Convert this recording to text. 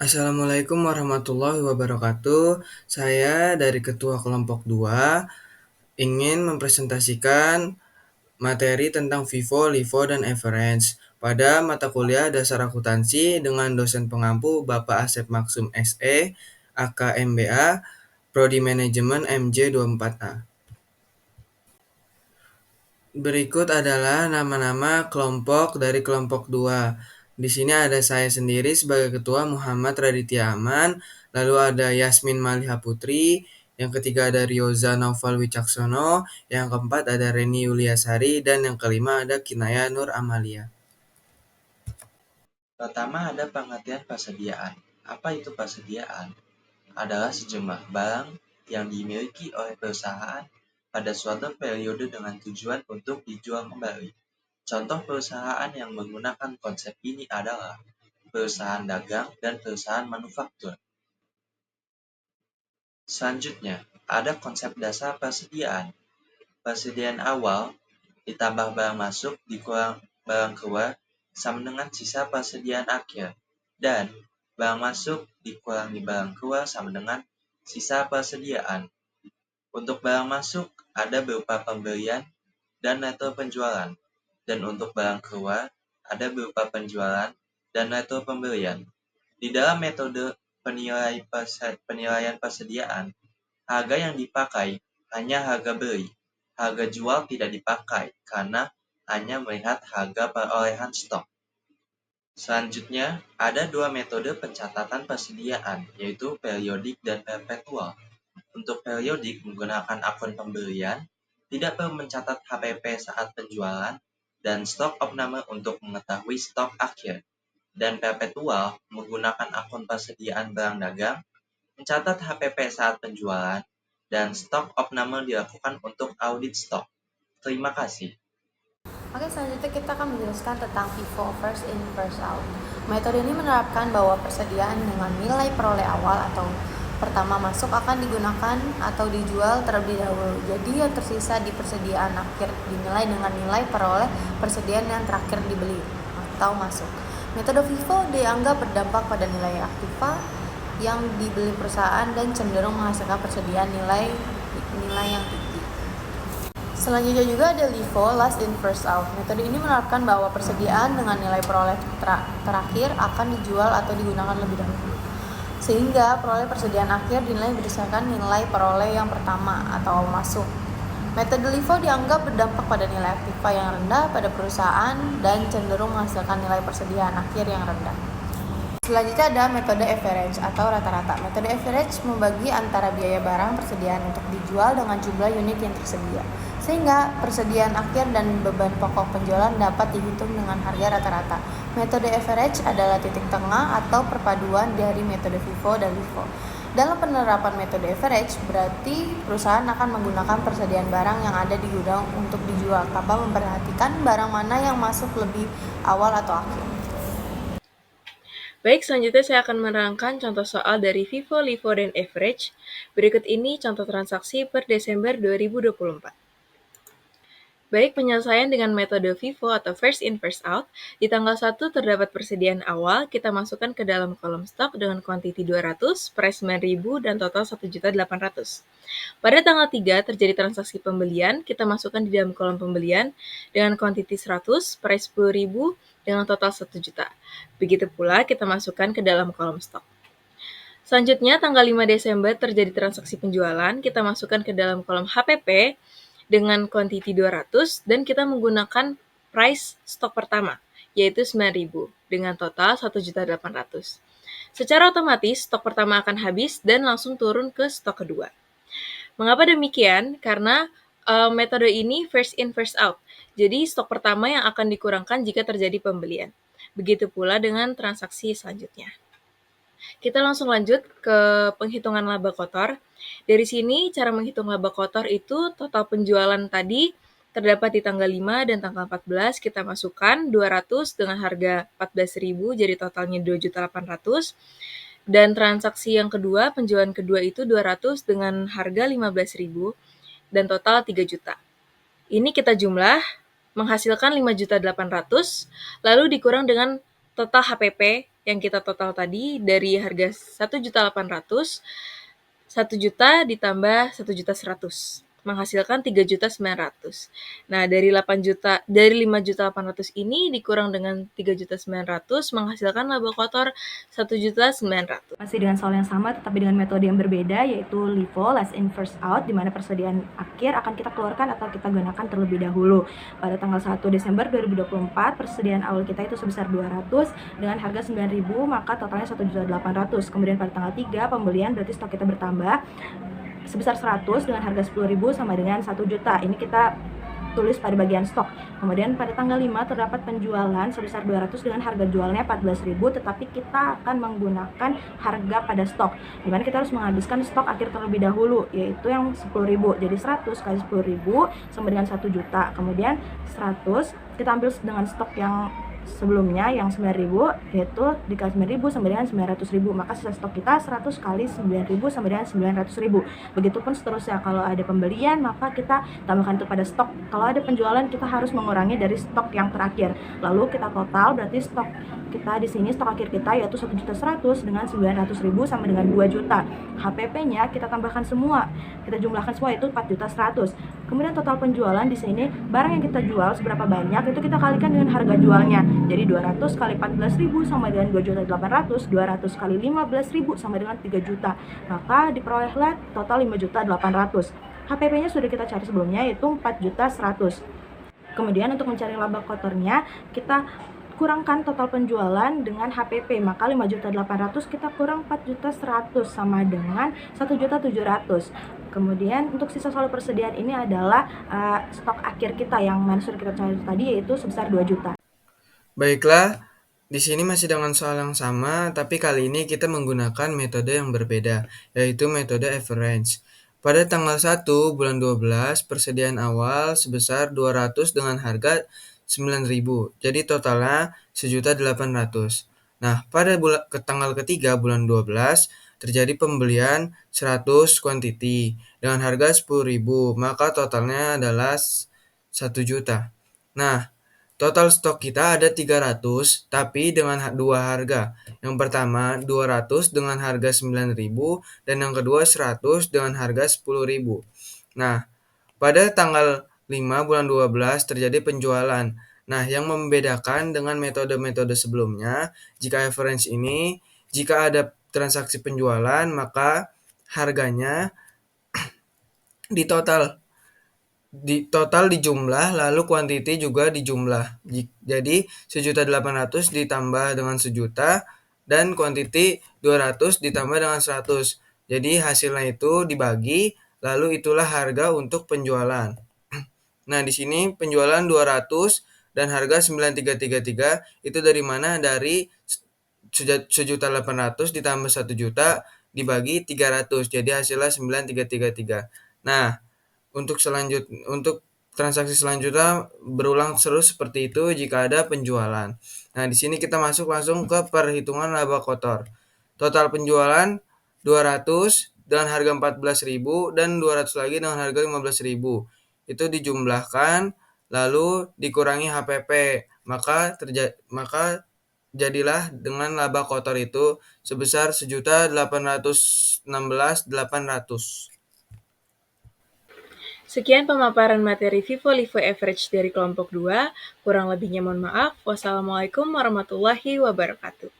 Assalamualaikum warahmatullahi wabarakatuh. Saya dari Ketua Kelompok 2 ingin mempresentasikan materi tentang FIFO, LIFO, dan Average pada mata kuliah dasar akuntansi dengan dosen pengampu Bapak Asep Maksum SE, AKMBA, Prodi Manajemen MJ24A. Berikut adalah nama-nama kelompok dari kelompok 2. Di sini ada saya sendiri sebagai ketua Muhammad Raditya Aman, lalu ada Yasmin Maliha Putri, yang ketiga ada Rioza Naufal Wicaksono, yang keempat ada Reni Yuliasari, dan yang kelima ada Kinaya Nur Amalia. Pertama ada pengertian persediaan. Apa itu persediaan? Adalah sejumlah barang yang dimiliki oleh perusahaan pada suatu periode dengan tujuan untuk dijual kembali. Contoh perusahaan yang menggunakan konsep ini adalah perusahaan dagang dan perusahaan manufaktur. Selanjutnya, ada konsep dasar persediaan. Persediaan awal ditambah barang masuk dikurang barang keluar sama dengan sisa persediaan akhir. Dan barang masuk dikurangi barang keluar sama dengan sisa persediaan. Untuk barang masuk ada berupa pembelian dan neto penjualan. Dan untuk barang keluar ada berupa penjualan dan neto pembelian. Di dalam metode penilaian persediaan, harga yang dipakai hanya harga beli. Harga jual tidak dipakai karena hanya melihat harga perolehan stok. Selanjutnya, ada dua metode pencatatan persediaan, yaitu periodik dan perpetual. Untuk periodik menggunakan akun pembelian, tidak perlu mencatat HPP saat penjualan, dan stok opname untuk mengetahui stok akhir. Dan perpetual menggunakan akun persediaan barang dagang, mencatat HPP saat penjualan, dan stok opname dilakukan untuk audit stok. Terima kasih. Oke, selanjutnya kita akan menjelaskan tentang FIFO, first in, first out. Metode ini menerapkan bahwa persediaan dengan nilai peroleh awal atau pertama masuk akan digunakan atau dijual terlebih dahulu. Jadi yang tersisa di persediaan akhir dinilai dengan nilai peroleh persediaan yang terakhir dibeli atau masuk. Metode FIFO dianggap berdampak pada nilai aktiva yang dibeli perusahaan dan cenderung menghasilkan persediaan nilai yang tinggi. Selanjutnya juga ada LIFO, last in first out. Metode ini menerapkan bahwa persediaan dengan nilai peroleh terakhir akan dijual atau digunakan lebih dahulu. Sehingga peroleh persediaan akhir dinilai berdasarkan nilai peroleh yang pertama atau masuk. Metode LIFO dianggap berdampak pada nilai aktiva yang rendah pada perusahaan dan cenderung menghasilkan nilai persediaan akhir yang rendah. Selanjutnya ada metode average atau rata-rata. Metode average membagi antara biaya barang persediaan untuk dijual dengan jumlah unit yang tersedia, sehingga persediaan akhir dan beban pokok penjualan dapat dihitung dengan harga rata-rata. Metode average adalah titik tengah atau perpaduan dari metode FIFO dan LIFO. Dalam penerapan metode average, berarti perusahaan akan menggunakan persediaan barang yang ada di gudang untuk dijual tanpa memperhatikan barang mana yang masuk lebih awal atau akhir. Baik, selanjutnya saya akan menerangkan contoh soal dari FIFO, LIFO, dan Average. Berikut ini contoh transaksi per Desember 2024. Baik, penyelesaian dengan metode FIFO atau first in first out, di tanggal 1 terdapat persediaan awal, kita masukkan ke dalam kolom stok dengan kuantiti 200, price 9.000, dan total 1.800. Pada tanggal 3 terjadi transaksi pembelian, kita masukkan di dalam kolom pembelian dengan kuantiti 100, price 10.000, dengan total 1 juta. Begitu pula kita masukkan ke dalam kolom stok. Selanjutnya, tanggal 5 Desember terjadi transaksi penjualan, kita masukkan ke dalam kolom HPP dengan kuantiti 200 dan kita menggunakan price stok pertama, yaitu 9.000 dengan total 1.800. Secara otomatis, stok pertama akan habis dan langsung turun ke stok kedua. Mengapa demikian? Karena metode ini first in first out. Jadi stok pertama yang akan dikurangkan jika terjadi pembelian. Begitu pula dengan transaksi selanjutnya. Kita langsung lanjut ke penghitungan laba kotor. Dari sini cara menghitung laba kotor itu total penjualan tadi terdapat di tanggal 5 dan tanggal 14 kita masukkan 200 dengan harga 14.000 jadi totalnya 2.800. Dan transaksi yang kedua, penjualan kedua itu 200 dengan harga 15.000 dan total 3 juta. Ini kita jumlah menghasilkan 5.800.000 lalu dikurang dengan total HPP yang kita total tadi dari harga 1.800.000, 1 juta ditambah 1.100.000 menghasilkan 3.900.000. Nah, dari 5.800.000 ini dikurang dengan 3.900.000 menghasilkan laba kotor 1.900.000. Masih dengan soal yang sama tetapi dengan metode yang berbeda, yaitu LIFO, last in first out, di mana persediaan akhir akan kita keluarkan atau kita gunakan terlebih dahulu. Pada tanggal 1 Desember 2024, persediaan awal kita itu sebesar 200 dengan harga 9.000, maka totalnya 1.800.000. Kemudian pada tanggal 3 pembelian berarti stok kita bertambah sebesar 100 dengan harga 10.000 sama dengan 1 juta. Ini kita tulis pada bagian stok. Kemudian pada tanggal 5 terdapat penjualan sebesar 200 dengan harga jualnya 14.000, tetapi kita akan menggunakan harga pada stok, dimana kita harus menghabiskan stok akhir terlebih dahulu, yaitu yang 10.000. Jadi 100 kali 10.000 sama dengan 1 juta. Kemudian 100 kita ambil dengan stok yang sebelumnya yang 9.000, yaitu dikali 9.000 sama dengan 900.000, maka sisa stok kita 100 kali 9.000 sama dengan 900.000. Begitupun seterusnya, kalau ada pembelian maka kita tambahkan itu pada stok, kalau ada penjualan kita harus mengurangi dari stok yang terakhir, lalu kita total berarti stok kita di sini, stok akhir kita yaitu 1.100.000 dengan 900.000 sama dengan 2 juta. HPP-nya kita tambahkan semua, kita jumlahkan semua itu 4.100.000. Kemudian total penjualan di sini, barang yang kita jual seberapa banyak itu kita kalikan dengan harga jualnya. Jadi 200 kali 14.000 sama dengan 2.800.000, 200 kali 15.000 sama dengan 3 juta. Maka diperolehlah total 5.800.000. HPP-nya sudah kita cari sebelumnya yaitu 4.100.000. Kemudian untuk mencari laba kotornya, kita kurangkan total penjualan dengan HPP, maka 5.800.000 kita kurang 4.100.000 sama dengan 1.700.000. Kemudian untuk sisa saldo persediaan ini adalah stok akhir kita yang mana sudah kita cari tadi, yaitu sebesar 2 juta. Baiklah, di sini masih dengan soal yang sama, tapi kali ini kita menggunakan metode yang berbeda, yaitu metode average. Pada tanggal 1 bulan 12, persediaan awal sebesar 200 dengan harga 9.000, jadi totalnya 1.800.000. Nah, pada tanggal ketiga bulan 12, terjadi pembelian 100 quantity dengan harga 10.000, maka totalnya adalah 1 juta. Nah, total stok kita ada 300, tapi dengan dua harga. Yang pertama 200 dengan harga 9.000 dan yang kedua 100 dengan harga 10.000. Nah, pada tanggal 5 bulan 12 terjadi penjualan. Nah, yang membedakan dengan metode-metode sebelumnya, jika average ini, jika ada transaksi penjualan, maka harganya di total dijumlah, lalu quantity juga dijumlah. Jadi 1.800.000 ditambah dengan 1 juta dan quantity 200 ditambah dengan 100. Jadi hasilnya itu dibagi, lalu itulah harga untuk penjualan. Nah, di sini penjualan 200 dan harga 9.333 itu dari mana? Dari 1.800.000 ditambah 1 juta dibagi 300. Jadi hasilnya 9.333. Nah, untuk transaksi selanjutnya berulang terus seperti itu jika ada penjualan. Nah, di sini kita masuk langsung ke perhitungan laba kotor. Total penjualan 200 dengan harga 14.000 dan 200 lagi dengan harga 15.000. Itu dijumlahkan lalu dikurangi HPP, maka jadilah dengan laba kotor itu sebesar 1.816.800. Sekian pemaparan materi Vivo LIFO Average dari kelompok 2. Kurang lebihnya mohon maaf. Wassalamualaikum warahmatullahi wabarakatuh.